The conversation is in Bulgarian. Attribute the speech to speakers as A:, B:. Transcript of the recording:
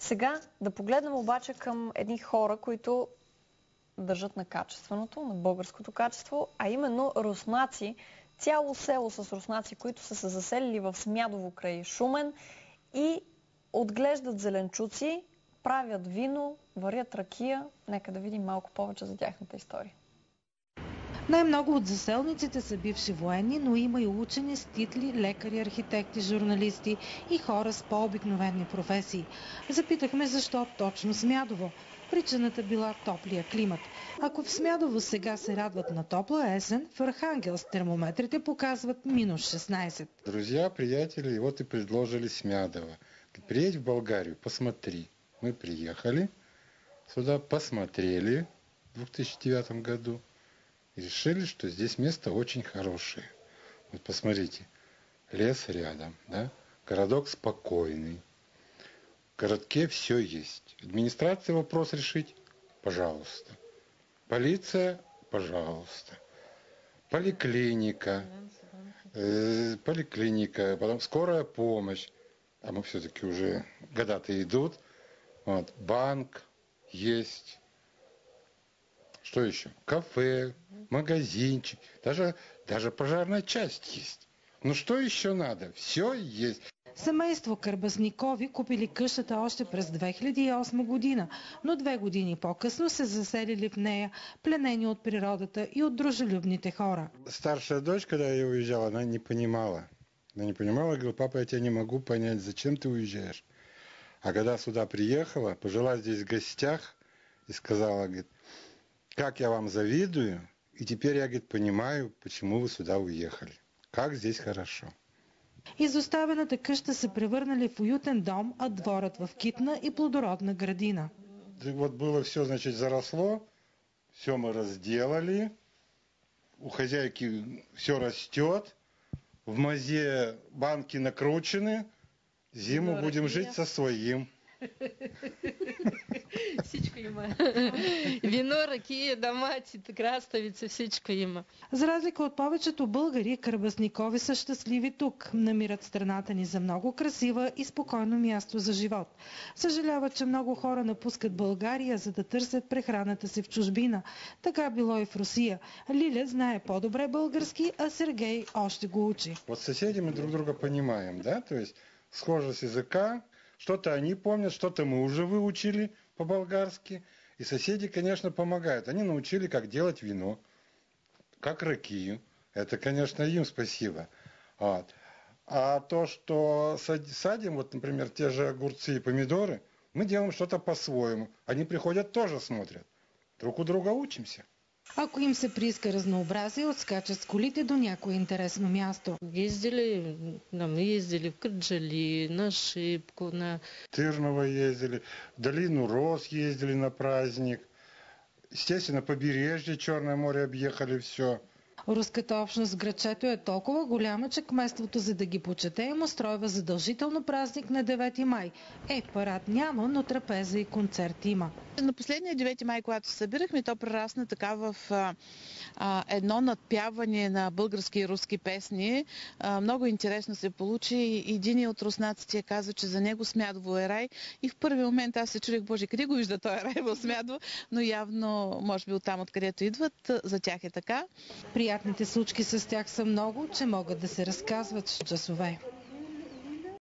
A: Сега да погледнем обаче към едни хора, които държат на качественото, на българското качество, а именно руснаци, цяло село с руснаци, които са се заселили в Смядово край Шумен и отглеждат зеленчуци, правят вино, варят ракия. Нека да видим малко повече за тяхната история.
B: Най-много от заселниците са бивши военни, но има и учени с титли, лекари, архитекти, журналисти и хора с по-обикновени професии. Запитахме защо точно Смядово. Причината била топлия климат. Ако в Смядово сега се радват на топла есен, в Архангелск термометрите показват минус 16.
C: Друзья, приятели, вот и предложили Смядово. Приедь в Болгарию, посмотри. Мы приехали сюда, посмотрели в 2009 году и решили, что здесь место очень хорошее. Вот посмотрите, лес рядом, да? Городок спокойный. В городке все есть. Администрация вопрос решить, пожалуйста. Полиция, пожалуйста. Поликлиника, потом скорая помощь. А мы все-таки уже года-то идут. Вот, банк есть. Что еще? Кафе, магазинчик, даже пожарная часть есть. Ну что еще надо? Все есть.
B: Семейство Карбасникови купили къщата още през 2008 година, но 2 години по-късно се заселили в нея, пленени от природата и от дружелюбните хора.
C: Старшая дочь, когда я уезжала, она не понимала. Говорила, папа, я тебя не могу понять, зачем ты уезжаешь. А когда сюда приехала, пожила здесь в гостях и сказала, говорит, как я вам завидую, и теперь я, говорит, понимаю, почему вы сюда уехали. Как здесь хорошо.
B: Изоставената къща се превърнали в уютен дом, а дворът в китна и плодородна градина.
C: Вот было все, значит, заросло, все мы разделали, у хозяйки все растет, в мазе банки накручены, зиму будем жить со своим.
D: Всичко има. Вино, ракия, домати, краставица, всичко има.
B: За разлика от повечето българи, Карбасникови са щастливи тук. Намират страната ни за много красива и спокойно място за живот. Съжаляват, че много хора напускат България, за да търсят прехраната си в чужбина. Така било и в Русия. Лиля знае по-добре български, а Сергей още го учи.
C: Вот соседи мы друг друга понимаем, да? То есть схожесть языка, что-то они помнят, что-то мы уже выучили по-болгарски. И соседи, конечно, помогают. Они научили, как делать вино, как ракию. Это, конечно, им спасибо. Вот. А то, что садим, вот, например, те же огурцы и помидоры, мы делаем что-то по-своему. Они приходят, тоже смотрят. Друг у друга учимся.
B: Ако им се прииска разнообразие, отскачат с колите до някое интересно място.
D: Ездили в Кърджали, на Шипко, на
C: Тырново ездили, в долину Рос ездили на праздник. Естественно, побережье Черное море объехали все.
B: Руската общност в градчето е толкова голяма, че кметството, за да ги почете, им устройва задължително празник на 9 май. Парад няма, но трапеза и концерт има.
E: На последния 9 май, когато се събирахме, то прерасна така в едно надпяване на български и руски песни. Много интересно се получи. Един от руснаците каза, че за него Смядово е рай. И в първи момент аз се чудих, боже, къде го вижда този рай в Смядово? Но явно, може би оттам, откъдето идват, за тях е така.
B: Приятните случки с тях са много, че могат да се разказват с часове.